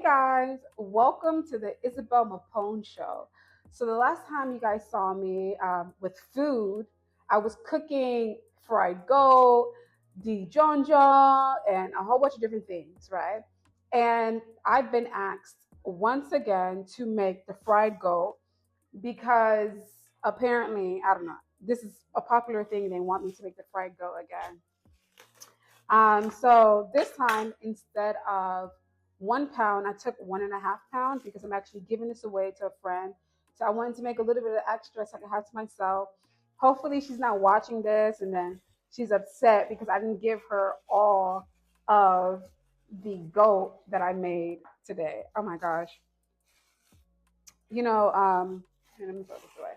Guys, welcome to the Isabel Mapone Show. So the last time you guys saw me with food, I was cooking fried goat, Dijonja, and a whole bunch of different things, right? And I've been asked once again to make the fried goat because apparently, I don't know, this is a popular thing. They want me to make the fried goat again. So this time, instead of 1 pound, I took 1.5 pounds because I'm actually giving this away to a friend. So I wanted to make a little bit of extra so I could have to myself. Hopefully she's not watching this and then she's upset because I didn't give her all of the goat that I made today. Oh my gosh. You know, let me throw this away.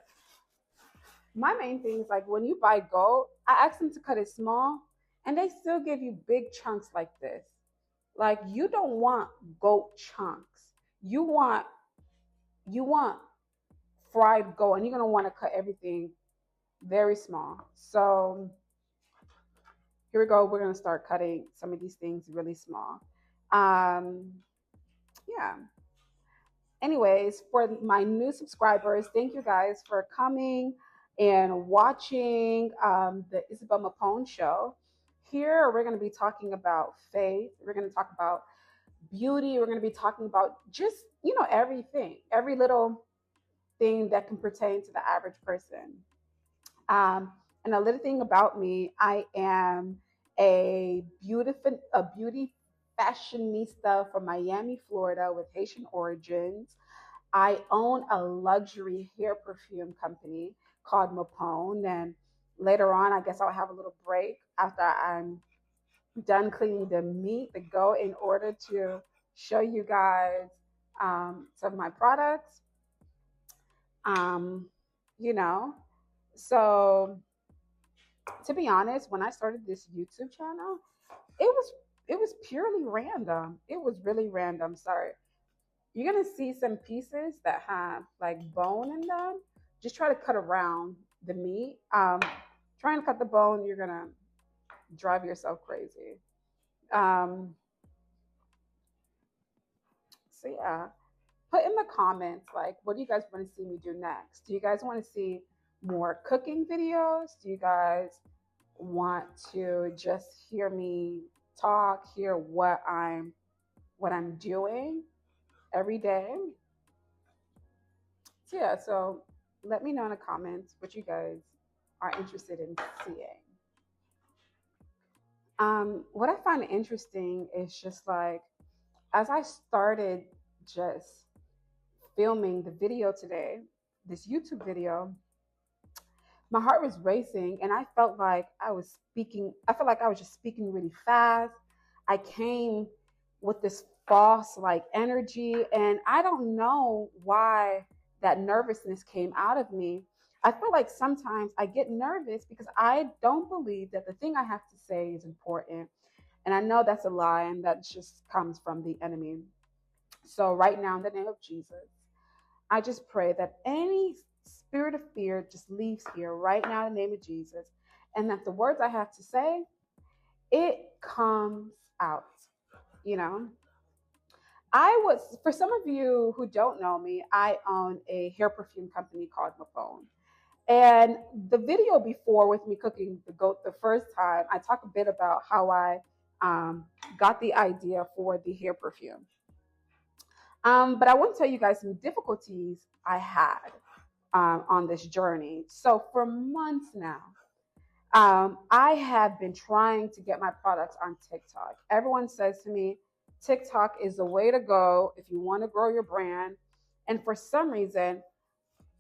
My main thing is like when you buy goat, I ask them to cut it small and they still give you big chunks like this. Like you don't want goat chunks. You want fried goat and you're gonna want to cut everything very small. So here we go. We're gonna start cutting some of these things really small. Um, yeah. Anyways, for my new subscribers, thank you guys for coming and watching the Isabel Mapone show. Here, we're going to be talking about faith. We're going to talk about beauty. We're going to be talking about just, everything, every little thing that can pertain to the average person. And a little thing about me, I am a beauty fashionista from Miami, Florida, with Haitian origins. I own a luxury hair perfume company called Mapone, and later on, I guess I'll have a little break after I'm done cleaning the meat, the goat, in order to show you guys some of my products. Um, you know, so to be honest, when I started this YouTube channel, it was it was purely random. It was really random. Sorry. You're gonna see some pieces that have like bone in them. Just try to cut around the meat. Trying to cut the bone, you're gonna drive yourself crazy. Um, so yeah, put in the comments like, what do you guys want to see me do next? Do you guys want to see more cooking videos? Do you guys want to just hear me talk, hear what I'm doing every day? So yeah, so let me know in the comments what you guys are interested in seeing. What I find interesting is just like as I started just filming the video today, this YouTube video, my heart was racing and I felt like I felt like I was just speaking really fast. I came with this false like energy and I don't know why that nervousness came out of me. I feel like sometimes I get nervous because I don't believe that the thing I have to say is important. And I know that's a lie and that just comes from the enemy. So right now in the name of Jesus, I just pray that any spirit of fear just leaves here right now in the name of Jesus, and that the words I have to say, it comes out. You know, for some of you who don't know me, I own a hair perfume company called Mapone. And the video before with me cooking the goat the first time, I talk a bit about how I got the idea for the hair perfume. But I want to tell you guys some difficulties I had on this journey. So for months now, I have been trying to get my products on TikTok. Everyone says to me, TikTok is the way to go if you want to grow your brand. And for some reason,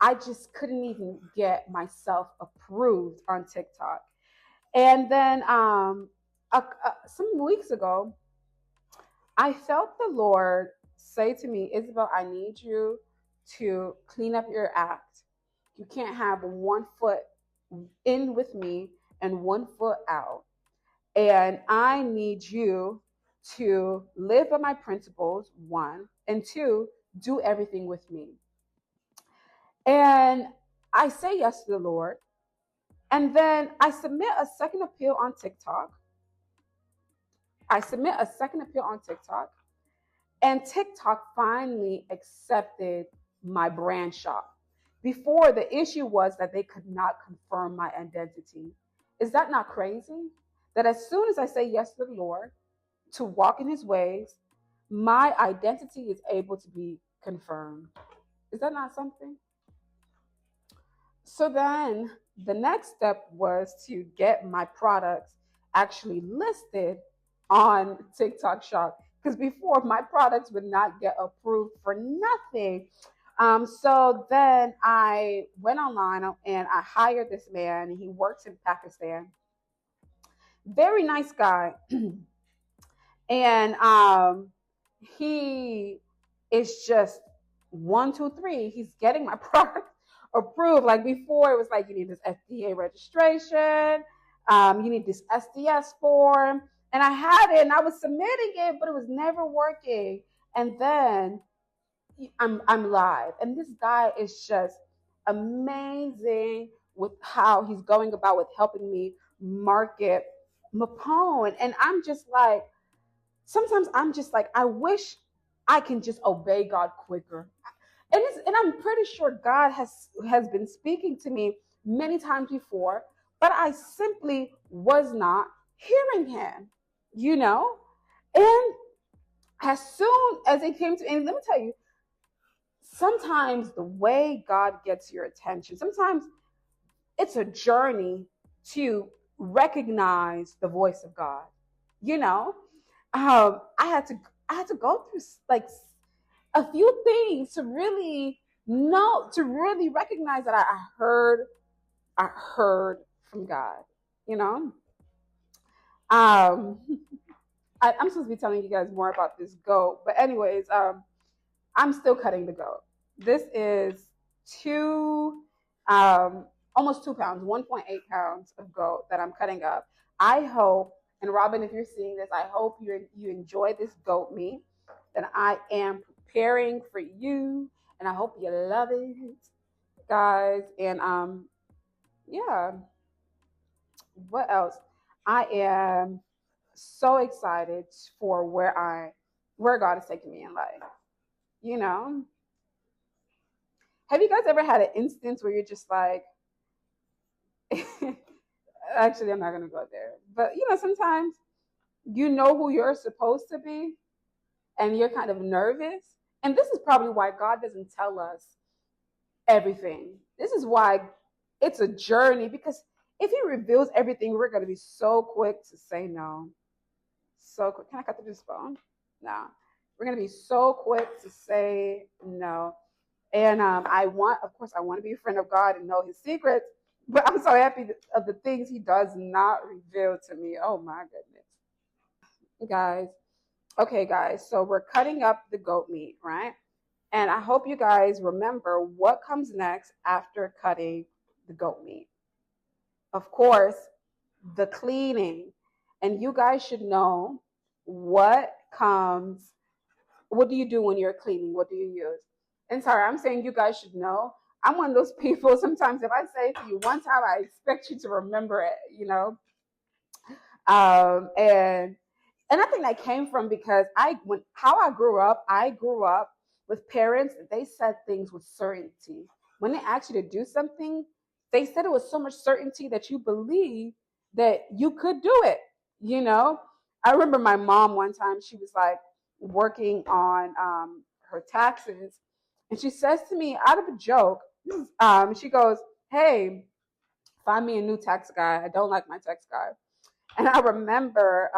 I just couldn't even get myself approved on TikTok. And then some weeks ago, I felt the Lord say to me, Isabel, I need you to clean up your act. You can't have 1 foot in with me and 1 foot out. And I need you to live by my principles, one, and two, do everything with me. And I say yes to the Lord. And then I submit a second appeal on TikTok. And TikTok finally accepted my brand shop. Before, the issue was that they could not confirm my identity. Is that not crazy? That as soon as I say yes to the Lord, to walk in his ways, my identity is able to be confirmed. Is that not something? So then the next step was to get my products actually listed on TikTok Shop. Because before, my products would not get approved for nothing. So then I went online and I hired this man. He works in Pakistan. Very nice guy. And he is just 1, 2, 3. He's getting my product approved. Like before, it was like you need this FDA registration, you need this SDS form, and I had it, and I was submitting it, but it was never working. And then I'm live, and this guy is just amazing with how he's going about with helping me market Mapone, and I'm just like sometimes I'm just like, I wish I can just obey God quicker. And I'm pretty sure God has been speaking to me many times before, but I simply was not hearing him, you know? And as soon as it came to, and let me tell you, sometimes the way God gets your attention, sometimes it's a journey to recognize the voice of God. You know, I had to go through like a few things to really know, to really recognize that I heard from God. You know, um, I'm supposed to be telling you guys more about this goat, but anyways, I'm still cutting the goat. This is two, almost 2 pounds, 1.8 pounds of goat that I'm cutting up. I hope, and Robin, if you're seeing this, I hope you enjoy this goat meat that I am preparing for you, and I hope you love it, guys. And yeah, what else? I am so excited for where God is taking me in life. You know, have you guys ever had an instance where you're just like, actually, I'm not going to go there, but sometimes you know who you're supposed to be and you're kind of nervous. And this is probably why God doesn't tell us everything. This is why it's a journey, because if he reveals everything, we're going to be so quick to say no. So quick. Can I cut through this phone? No. We're going to be so quick to say no. And of course, I want to be a friend of God and know his secrets, but I'm so happy of the things he does not reveal to me. Oh my goodness. Guys. Okay, guys. So we're cutting up the goat meat, right? And I hope you guys remember what comes next after cutting the goat meat. Of course, the cleaning. And you guys should know what comes. What do you do when you're cleaning? What do you use? And sorry, I'm saying you guys should know. I'm one of those people. Sometimes if I say it to you one time, I expect you to remember it. And I think that came from because how I grew up with parents. They said things with certainty. When they asked you to do something, they said it with so much certainty that you believe that you could do it. I remember my mom one time. She was like working on her taxes, and she says to me out of a joke, she goes, "Hey, find me a new tax guy. I don't like my tax guy." And I remember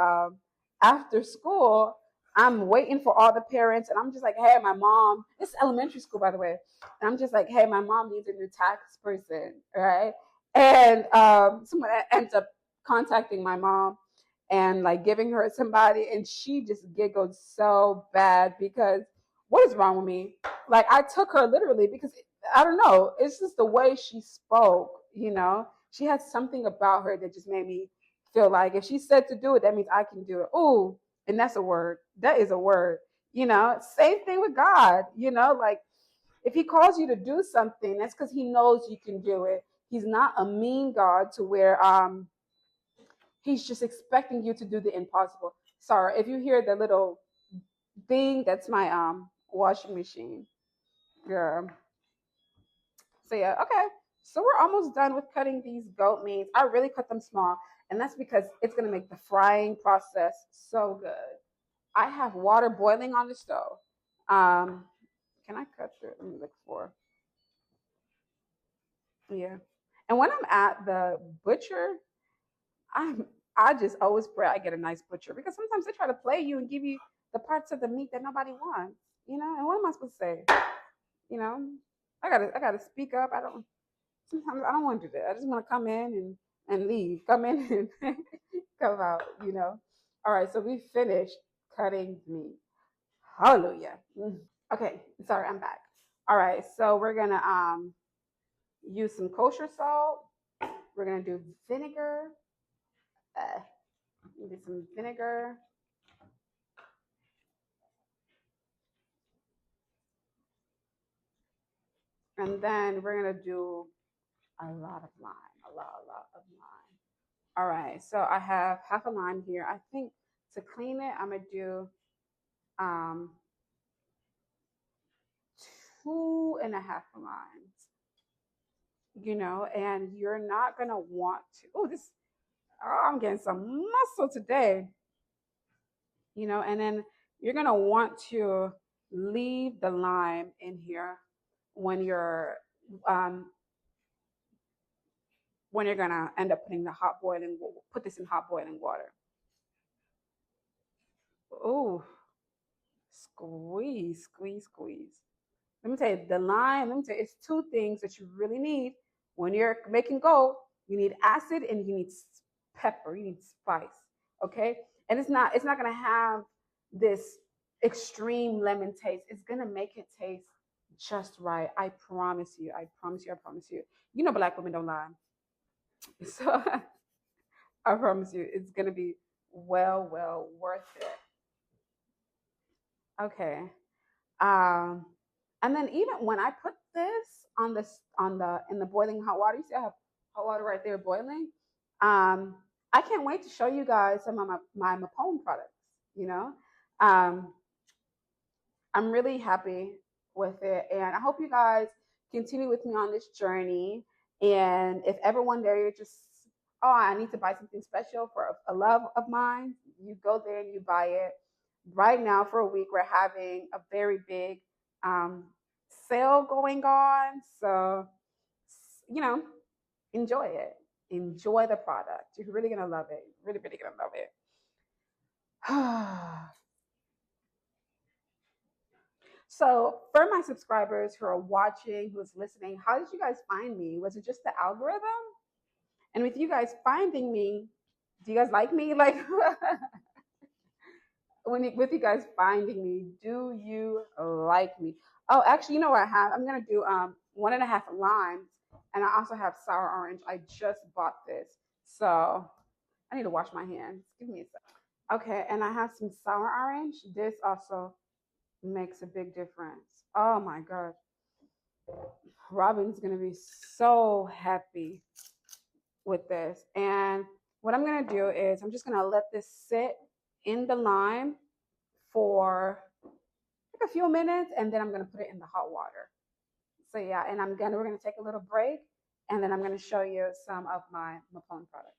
after school, I'm waiting for all the parents, and I'm just like, "Hey, my mom." This is elementary school, by the way. And I'm just like, "Hey, my mom needs a new tax person, right?" And someone ends up contacting my mom and like giving her somebody, and she just giggled so bad because what is wrong with me? Like I took her literally because I don't know. It's just the way she spoke. She had something about her that just made me feel like if she said to do it, that means I can do it. Ooh, and that's a word. That is a word. Same thing with God. Like if he calls you to do something, that's because he knows you can do it. He's not a mean God to where he's just expecting you to do the impossible. Sorry, if you hear the little thing. That's my washing machine. Girl. So yeah, okay. So we're almost done with cutting these goat meats. I really cut them small, and that's because it's gonna make the frying process so good. I have water boiling on the stove. Um, can I cut through? Let me look for. Yeah. And when I'm at the butcher, I'm I just always pray I get a nice butcher because sometimes they try to play you and give you the parts of the meat that nobody wants, you know. And what am I supposed to say? You know, I gotta speak up. I don't sometimes I don't want to do that. I just want to come in and leave. Come in and come out, you know. All right, so we finished cutting meat. Hallelujah. Okay, sorry, I'm back. All right, so we're gonna use some kosher salt. We're gonna do vinegar. Uh, do some vinegar, and then we're gonna do a lot of lime. A lot of lime. All right, so I have half a lime here. I think to clean it, I'm gonna do um, 2.5 limes. You know, and you're not gonna want to. Oh, this. Oh, I'm getting some muscle today. You know, and then you're gonna want to leave the lime in here when you're um, when you're gonna end up putting the hot boiling. Put this in hot boiling water. Oh, squeeze, squeeze, squeeze. Let me tell you, the lime, let me tell you, it's two things that you really need when you're making goat. You need acid and you need pepper, you need spice. Okay? And it's not gonna have this extreme lemon taste. It's gonna make it taste just right. I promise you. I promise you. I promise you. You know black women don't lie. So I promise you it's gonna be well worth it. Okay. Um, and then even when I put this on the in the boiling hot water, you see I have hot water right there boiling. Um, I can't wait to show you guys some of my Mapone products. You know, um, I'm really happy with it, and I hope you guys continue with me on this journey. And if ever one day you're just, oh, I need to buy something special for a love of mine, you go there and you buy it. Right now, for a week, we're having a very big um, sale going on. So, you know, enjoy it. Enjoy the product. You're really gonna love it. Really gonna love it. So, for my subscribers who are watching, who's listening, how did you guys find me? Was it just the algorithm? And with you guys finding me, do you guys like me? Like, with you guys finding me, do you like me? Oh, actually, you know what I have? I'm gonna do 1.5 limes, and I also have sour orange. I just bought this, so I need to wash my hands. Give me a sec. Okay, and I have some sour orange. This also makes a big difference. Oh my god. Robin's gonna be so happy with this. And what I'm gonna do is I'm just gonna let this sit in the lime for like a few minutes, and then I'm gonna put it in the hot water. So yeah, and we're gonna take a little break, and then I'm gonna show you some of my Mapone products.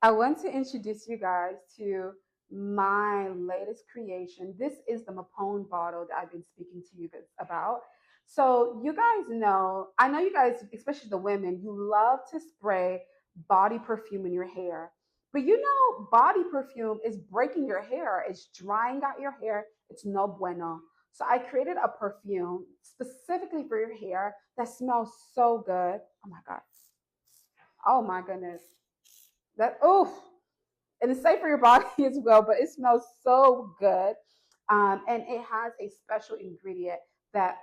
I want to introduce you guys to my latest creation. This is the Mapone bottle that I've been speaking to you guys about. So you guys know, I know you guys, especially the women, you love to spray body perfume in your hair. But you know, body perfume is breaking your hair. It's drying out your hair. It's no bueno. So I created a perfume specifically for your hair that smells so good. Oh my God. Oh my goodness. That, oh, and it's safe for your body as well, but it smells so good. And it has a special ingredient that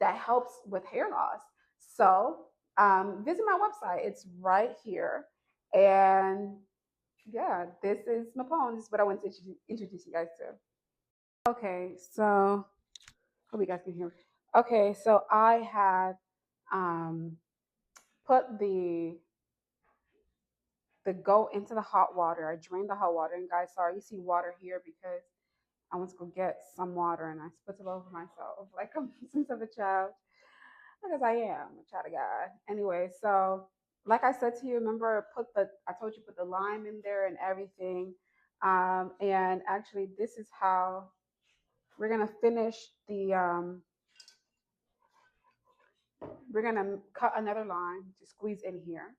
helps with hair loss. So visit my website. It's right here. And yeah, this is Mapone. This is what I want to introduce you guys to. Okay, so hope you guys can hear me. Okay, so I had put the goat into the hot water. I drained the hot water, and guys, sorry, you see water here because I went to go get some water and I split it over myself like I'm some sort of a child because I am a child of God. Anyway, so like I said to you, remember I told you put the lime in there and everything. And actually, this is how we're gonna finish the. We're gonna cut another lime to squeeze in here,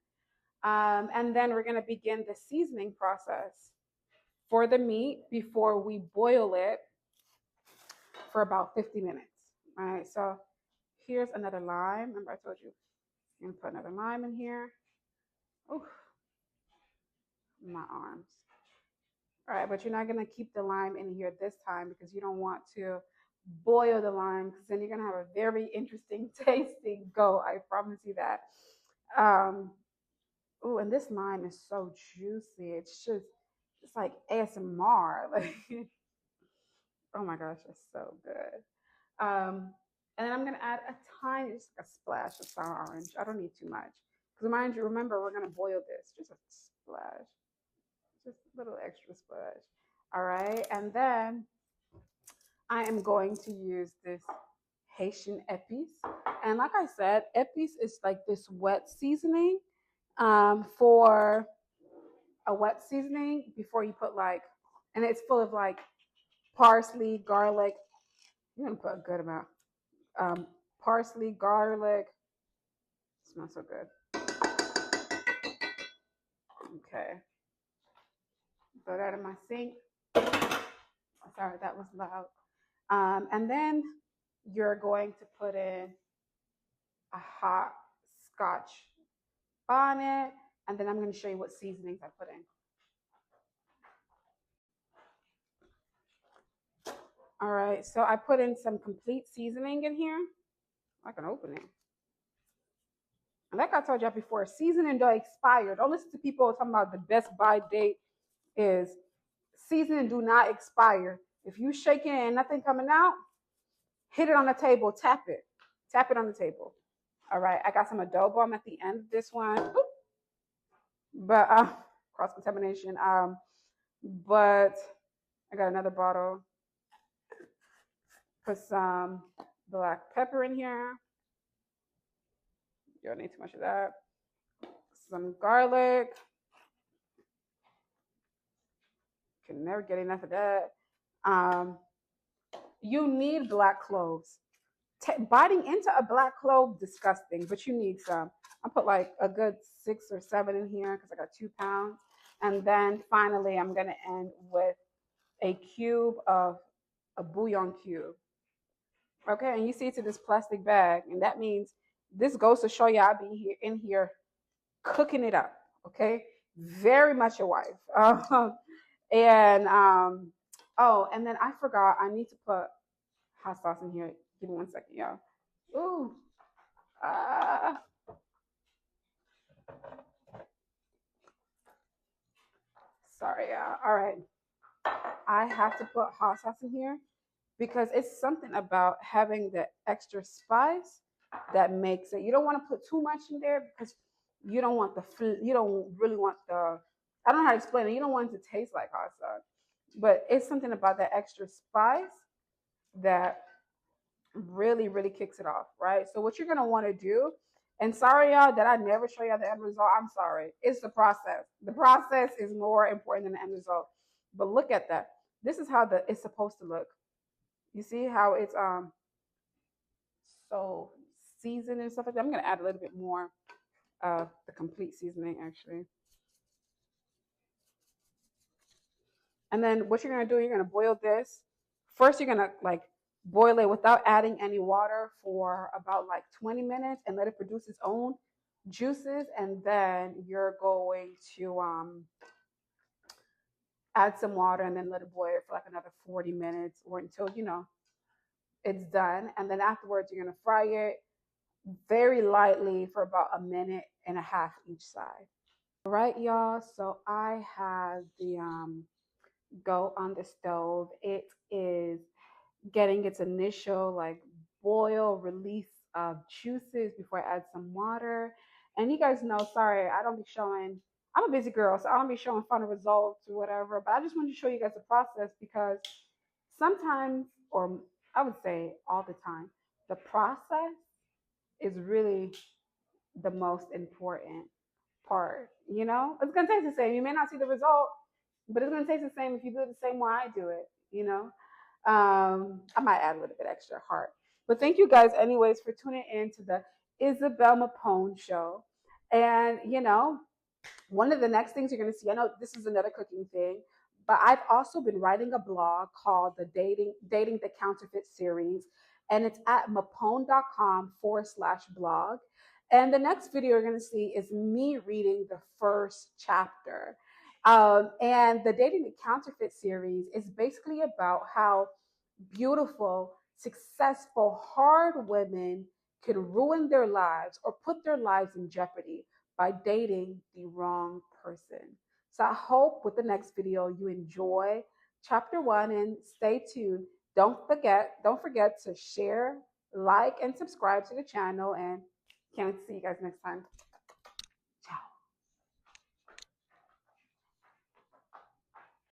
and then we're gonna begin the seasoning process for the meat before we boil it for about 50 minutes. All right, so here's another lime. Remember, I told you I'm gonna put another lime in here. Oh, my arms. All right, but you're not gonna keep the lime in here this time because you don't want to boil the lime because then you're gonna have a very interesting tasting goat. I promise you that. Um, oh, and this lime is so juicy. It's like ASMR. Like, oh my gosh, it's so good. And then I'm gonna add a tiny, just like a splash of sour orange. I don't need too much because mind you, remember we're gonna boil this. Just a splash, just a little extra splash. All right, and then I am going to use this Haitian épice. And like I said, épice is like this wet seasoning for a wet seasoning before you put like, and it's full of like parsley, garlic. You're gonna put a good amount. Parsley, garlic. It smells so good. Okay. Throw that in my sink. Sorry, that was loud. And then you're going to put in a hot scotch bonnet, and then I'm going to show you what seasonings I put in. All right, so I put in some complete seasoning in here. I can open it. And like I told you before, seasoning don't expire. Don't listen to people talking about the best buy date is seasoning do not expire. If you shake it and nothing coming out, hit it on the table, tap it on the table. All right, I got some adobo. I'm at the end of this one, but cross contamination. But I got another bottle. Put some black pepper in here. You don't need too much of that. Some garlic. Can never get enough of that. You need black cloves. Biting into a black clove, disgusting, but you need some. I put like a good 6 or 7 in here because I got 2 pounds. And then finally, I'm going to end with a cube of a bouillon cube. Okay, and you see to this plastic bag, and that means this goes to show you I'll be here in here cooking it up. Okay, very much a wife. And oh, and then I forgot I need to put hot sauce in here. Give me 1 second, y'all. Ooh. Sorry, y'all. All right. I have to put hot sauce in here because it's something about having the extra spice that makes it. You don't want to put too much in there because you don't want you don't really want the, I don't know how to explain it. You don't want it to taste like hot sauce, but it's something about that extra spice that really, really kicks it off, right? So what you're going to want to do, and sorry, y'all, that I never show y'all the end result. I'm sorry. It's the process. The process is more important than the end result. But look at that. This is how it's supposed to look. You see how it's so seasoned and stuff like that. I'm going to add a little bit more of the complete seasoning, actually. And then what you're going to do, you're going to boil this. First, you're going to like boil it without adding any water for about like 20 minutes and let it produce its own juices. And then you're going to add some water and then let it boil for like another 40 minutes or until, you know, it's done. And then afterwards, you're going to fry it very lightly for about 1.5 minutes each side. All right, y'all. So I have the goat on the stove. It is getting its initial like boil release of juices before I add some water. And you guys know, sorry, I don't be showing, I'm a busy girl, so I don't be showing final results or whatever, but I just wanted to show you guys the process because sometimes, or I would say all the time, the process is really the most important part. You know, it's gonna taste the same. You may not see the result, but it's gonna taste the same if you do it the same way I do it. You know, I might add a little bit extra heart. But thank you guys, anyways, for tuning in to the Isabel Mapone show. And one of the next things you're going to see, I know this is another cooking thing, but I've also been writing a blog called the Dating the Counterfeit series, and it's at mapone.com/blog. And the next video you're going to see is me reading the first chapter. And the Dating the Counterfeit series is basically about how beautiful, successful, hard women can ruin their lives or put their lives in jeopardy by dating the wrong person. So I hope with the next video you enjoy chapter 1 and stay tuned. Don't forget to share, like, and subscribe to the channel, and can't wait to see you guys next time.